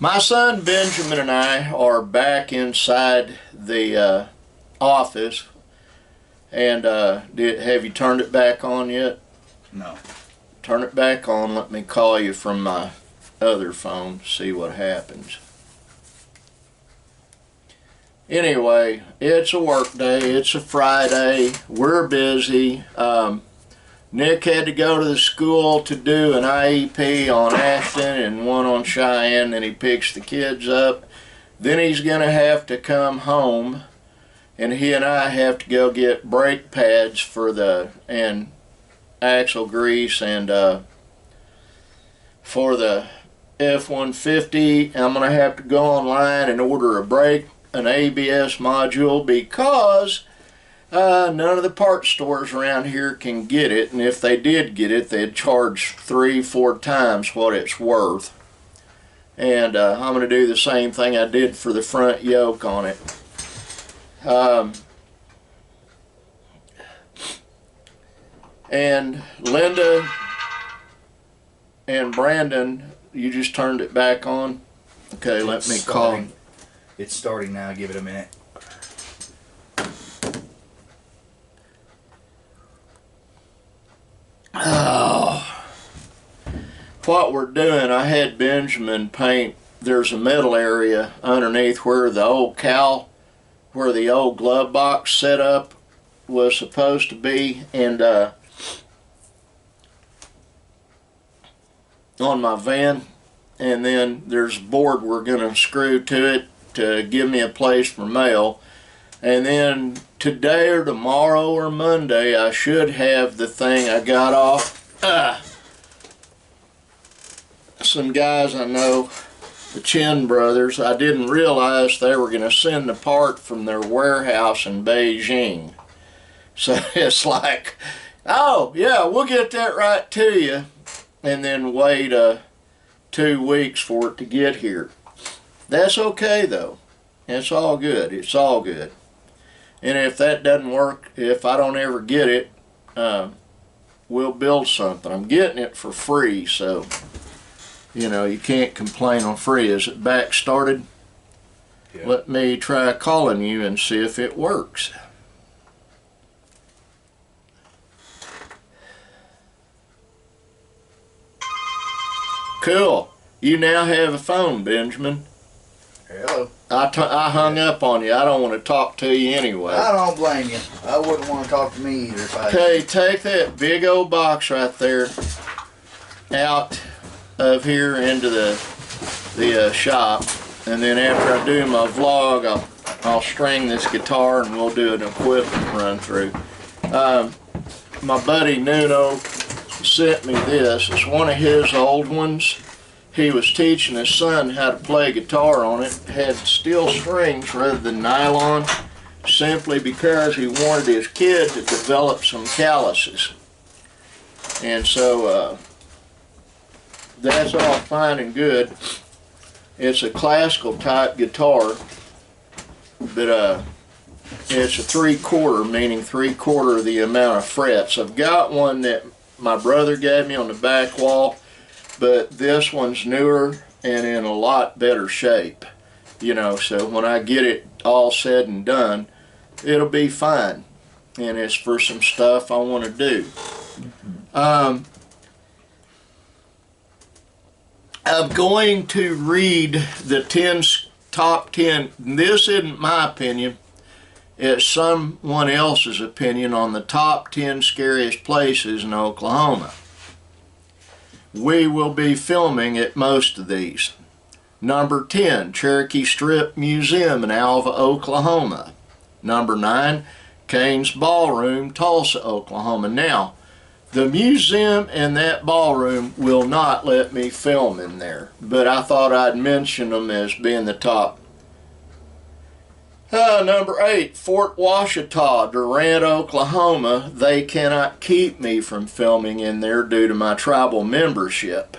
My son Benjamin and I are back inside the office, and have you turned it back on yet? No. Turn it back on. Let me call you from my other phone, see what happens. Anyway, it's a work day. It's a Friday. We're busy. Nick had to go to the school to do an IEP on Ashton and one on Cheyenne. Then he picks the kids up. Then he's going to have to come home, and he and I have to go get brake pads for and axle grease and for the F-150. I'm going to have to go online and order an ABS module, because none of the parts stores around here can get it, and if they did get it, they'd charge 3-4 times what it's worth. And I'm going to do the same thing I did for the front yoke on it. And Linda and Brandon, you just turned it back on? Okay, let me call. It's starting now. Give it a minute. Oh, what we're doing, I had Benjamin paint. There's a metal area underneath where the old where the old glove box setup was supposed to be, and on my van, and then there's a board we're going to screw to it to give me a place for mail. And then today or tomorrow or Monday, I should have the thing I got off some guys I know, the Chin brothers. I didn't realize they were going to send the part from their warehouse in Beijing. So it's like, oh yeah, we'll get that right to you, and then wait 2 weeks for it to get here. That's okay though. It's all good. It's all good. And if that doesn't work, if I don't ever get it, we'll build something. I'm getting it for free, so you know, you can't complain on free. Is it back started? Yeah. Let me try calling you and see if it works. Cool. You now have a phone, Benjamin. Hello. I hung up on you. I don't want to talk to you anyway. I don't blame you. I wouldn't want to talk to me either if I... Okay, take that big old box right there out of here into the shop, and then after I do my vlog, I'll string this guitar and we'll do an equipment run through. My buddy Nuno sent me this. It's one of his old ones. He was teaching his son how to play guitar on it. It had steel strings rather than nylon, simply because he wanted his kid to develop some calluses. And so that's all fine and good. It's a classical type guitar, but it's a 3/4, meaning 3/4 of the amount of frets. I've got one that my brother gave me on the back wall, but this one's newer and in a lot better shape, you know, so when I get it all said and done, it'll be fine, and it's for some stuff I want to do. I'm going to read the top 10. This isn't my opinion, it's someone else's opinion on the top 10 scariest places in Oklahoma. We will be filming at most of these. Number 10, Cherokee Strip Museum in Alva, Oklahoma. Number 9, Kane's Ballroom, Tulsa, Oklahoma. Now, the museum and that ballroom will not let me film in there, but I thought I'd mention them as being the top. Number 8, Fort Washita, Durant, Oklahoma. They cannot keep me from filming in there due to my tribal membership.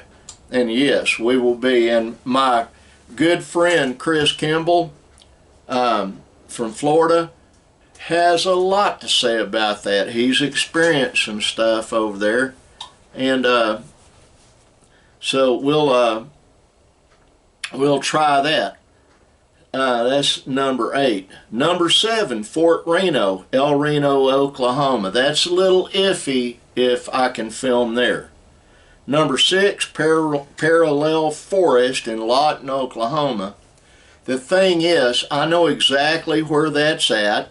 And yes, we will be. And my good friend Chris Kimball from Florida has a lot to say about that. He's experienced some stuff over there. And so we'll try that. That's number 8. Number 7, Fort Reno, El Reno, Oklahoma. That's a little iffy if I can film there. Number 6, Parallel Forest in Lawton, Oklahoma. The thing is, I know exactly where that's at.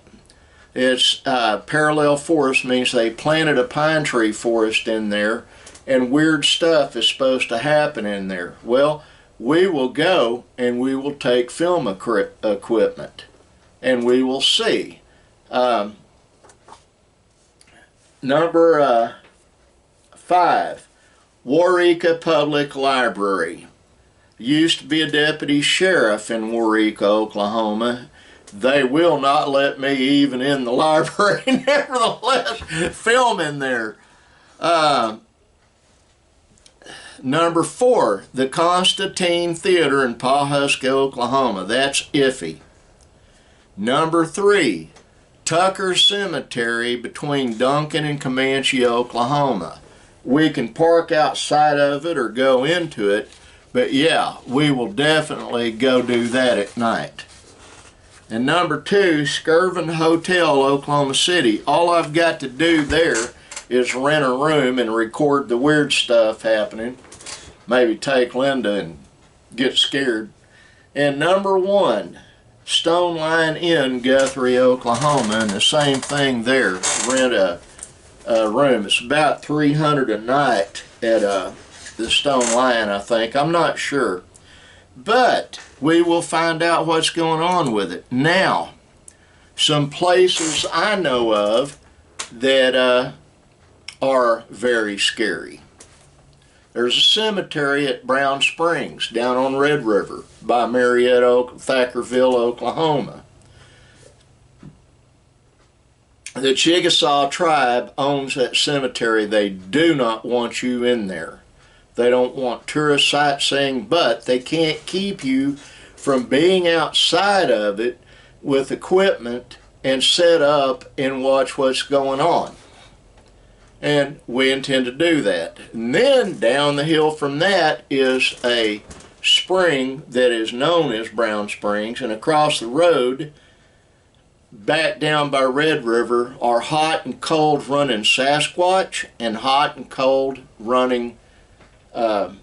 It's parallel forest means they planted a pine tree forest in there, and weird stuff is supposed to happen in there. Well, we will go and we will take film equipment and we will see. Number 5, Waurika Public Library. Used to be a deputy sheriff in Waurika, Oklahoma. They will not let me even in the library, nevertheless, film in there. Number 4, the Constantine Theater in Pawhuska, Oklahoma. That's iffy. Number 3, Tucker Cemetery between Duncan and Comanche, Oklahoma. We can park outside of it or go into it, but yeah, we will definitely go do that at night. And number 2, Skirvin Hotel, Oklahoma City. All I've got to do there is rent a room and record the weird stuff happening. Maybe take Linda and get scared. And number 1, Stone Line Inn, Guthrie, Oklahoma, and the same thing there. Rent a room. It's about $300 a night at the Stone Line, I think. I'm not sure. But we will find out what's going on with it. Now, some places I know of that are very scary. There's a cemetery at Brown Springs down on Red River by Marietta, Thackerville, Oklahoma. The Chickasaw tribe owns that cemetery. They do not want you in there. They don't want tourist sightseeing, but they can't keep you from being outside of it with equipment and set up and watch what's going on. And we intend to do that. And then down the hill from that is a spring that is known as Brown Springs, and across the road back down by Red River are hot and cold running Sasquatch and hot and cold running dogmen,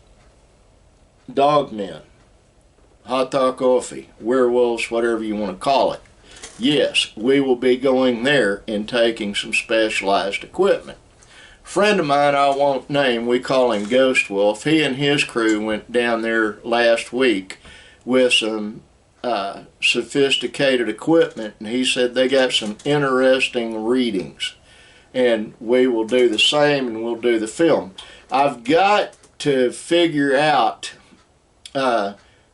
Hatakofi, werewolves, whatever you want to call it. Yes, we will be going there and taking some specialized equipment. A friend of mine I won't name, we call him Ghost Wolf, he and his crew went down there last week with some sophisticated equipment, and he said they got some interesting readings. And we will do the same, and we'll do the film. I've got to figure out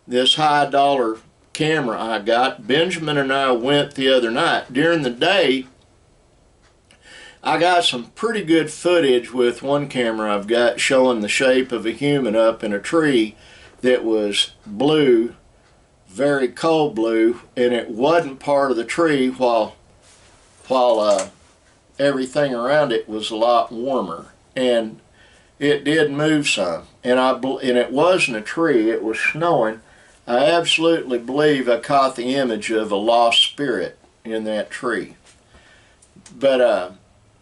this high dollar camera I got. Benjamin and I went the other night. During the day, I got some pretty good footage with one camera I've got showing the shape of a human up in a tree that was blue, very cold blue, and it wasn't part of the tree while everything around it was a lot warmer. And it did move some, and it wasn't a tree, it was snowing. I absolutely believe I caught the image of a lost spirit in that tree. But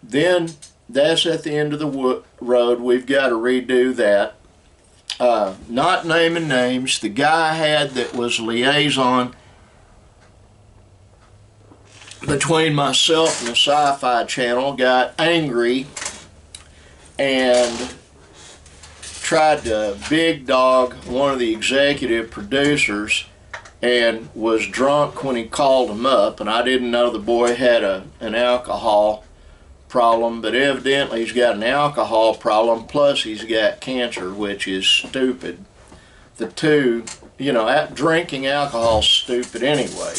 then that's at the end of the road. We've got to redo that. Not naming names, the guy I had that was liaison between myself and the Sci-Fi Channel got angry and tried to big dog one of the executive producers and was drunk when he called him up, and I didn't know the boy had an alcohol problem, but evidently he's got an alcohol problem plus he's got cancer, which is stupid. The two, you know, drinking alcohol's stupid anyway,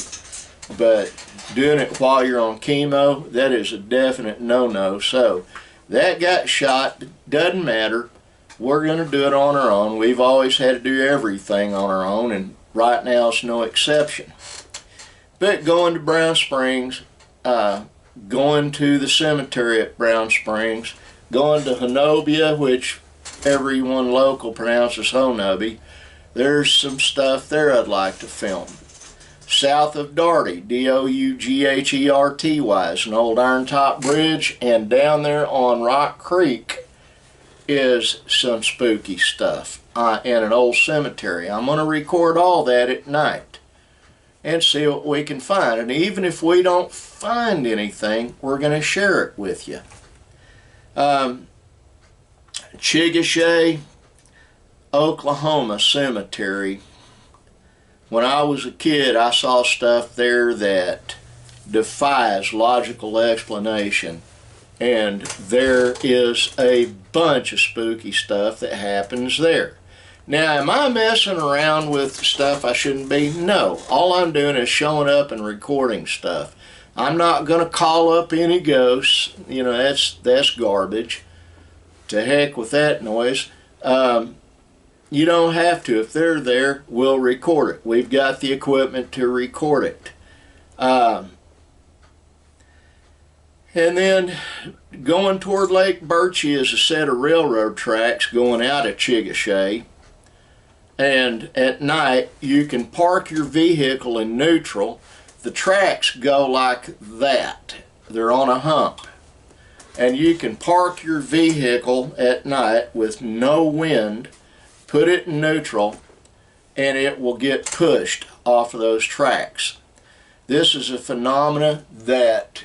but doing it while you're on chemo, that is a definite no-no. So that got shot. Doesn't matter. We're going to do it on our own. We've always had to do everything on our own, and right now it's no exception. But going to Brown Springs, going to the cemetery at Brown Springs, going to Honobia, which everyone local pronounces Honobia, there's some stuff there I'd like to film. South of Dougherty, Dougherty, is an old iron top bridge, and down there on Rock Creek is some spooky stuff, and an old cemetery. I'm going to record all that at night and see what we can find. And even if we don't find anything, we're going to share it with you. Chigashay, Oklahoma Cemetery. When I was a kid, I saw stuff there that defies logical explanation. And there is a bunch of spooky stuff that happens there. Now, am I messing around with stuff I shouldn't be? No. All I'm doing is showing up and recording stuff. I'm not going to call up any ghosts. You know, that's garbage. To heck with that noise. You don't have to. If they're there, we'll record it. We've got the equipment to record it. And then going toward Lake Birchie is a set of railroad tracks going out of Chigashay. And at night, you can park your vehicle in neutral. The tracks go like that. They're on a hump. And you can park your vehicle at night with no wind, put it in neutral, and it will get pushed off of those tracks. This is a phenomenon that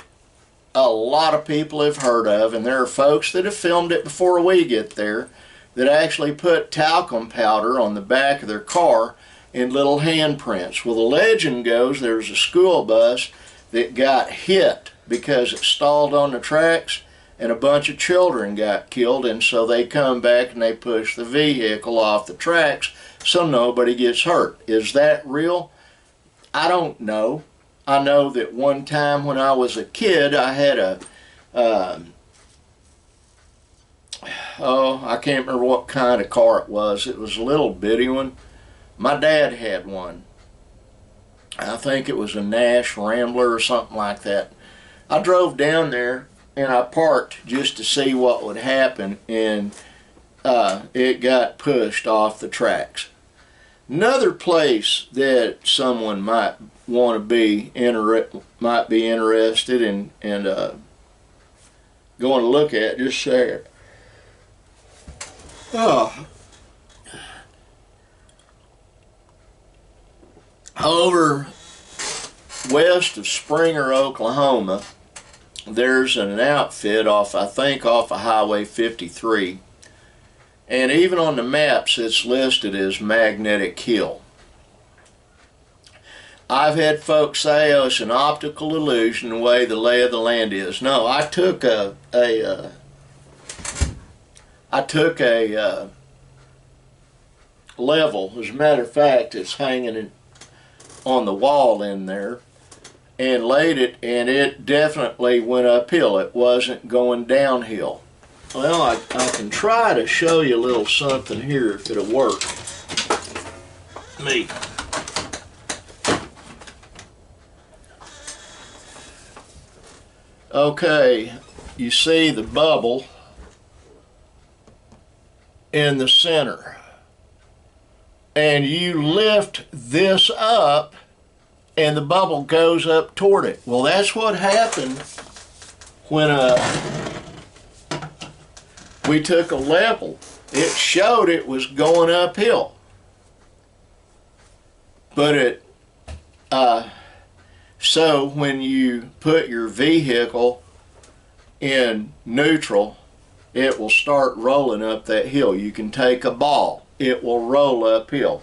a lot of people have heard of, and there are folks that have filmed it before we get there that actually put talcum powder on the back of their car in little handprints. Well, the legend goes there was a school bus that got hit because it stalled on the tracks, and a bunch of children got killed, and so they come back and they push the vehicle off the tracks so nobody gets hurt. Is that real? I don't know. I know that one time when I was a kid, I had a, I can't remember what kind of car it was. It was a little bitty one. My dad had one. I think it was a Nash Rambler or something like that. I drove down there and I parked just to see what would happen, and it got pushed off the tracks. Another place that someone might want to be interested in and going to look at, just share. Over west of Springer, Oklahoma, there's an outfit I think off of Highway 53, and even on the maps it's listed as Magnetic Hill. I've had folks say, oh, it's an optical illusion the way the lay of the land is. No, I took a level. As a matter of fact, it's hanging on the wall in there, and laid it, and it definitely went uphill. It wasn't going downhill. Well, I can try to show you a little something here if it'll work. Me. Okay, you see the bubble in the center, and you lift this up and the bubble goes up toward it. Well, that's what happened when we took a level. It showed it was going uphill, but so when you put your vehicle in neutral, it will start rolling up that hill. You can take a ball, it will roll uphill.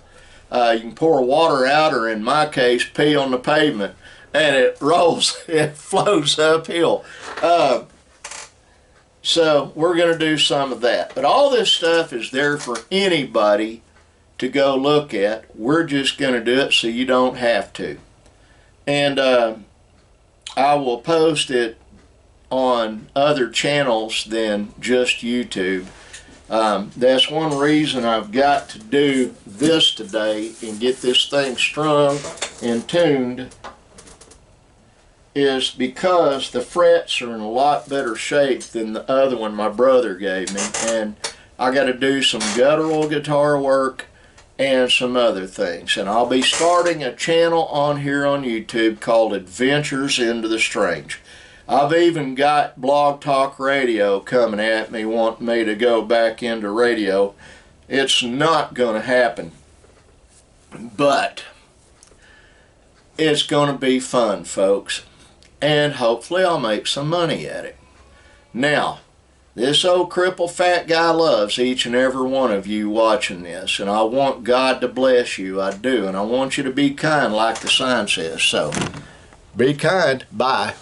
You can pour water out, or in my case, pee on the pavement, and it rolls, it flows uphill. So we're going to do some of that. But all this stuff is there for anybody to go look at. We're just going to do it so you don't have to. And I will post it on other channels than just YouTube. That's one reason I've got to do this today and get this thing strung and tuned, is because the frets are in a lot better shape than the other one my brother gave me, and I got to do some guttural guitar work and some other things. And I'll be starting a channel on here on YouTube called Adventures into the Strange. I've even got Blog Talk Radio coming at me, wanting me to go back into radio. It's not going to happen, but it's going to be fun, folks, and hopefully I'll make some money at it. Now, this old crippled fat guy loves each and every one of you watching this, and I want God to bless you, I do, and I want you to be kind like the sign says. So, be kind. Bye.